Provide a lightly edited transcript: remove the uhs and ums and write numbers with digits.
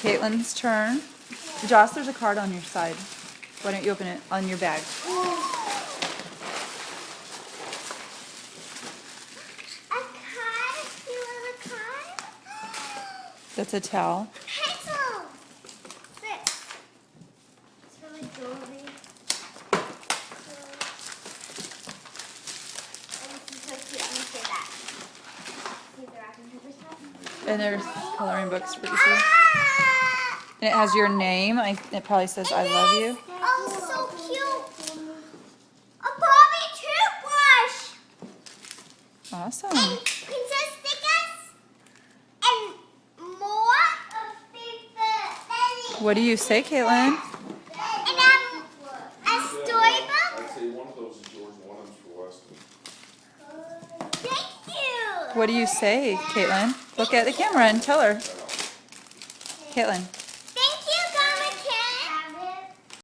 Katelyn's turn. Joss, there's a card on your side. Why don't you open it on your bag? A card? You want a card? That's a towel. Pencil! This. It's really jewelry. Oh, this is so cute. I'm gonna say that. See the wrapping paper stuff? And there's coloring books for you too. And it has your name. It probably says I love you. Oh, so cute. A Barbie toothbrush. Awesome. And princess stickers. And more of Big What do you say, Katelyn? And a storybook. I'd say one of those is yours and one of them's for Weston. Thank you. What do you say, Katelyn? Look at the camera and tell her. Katelyn.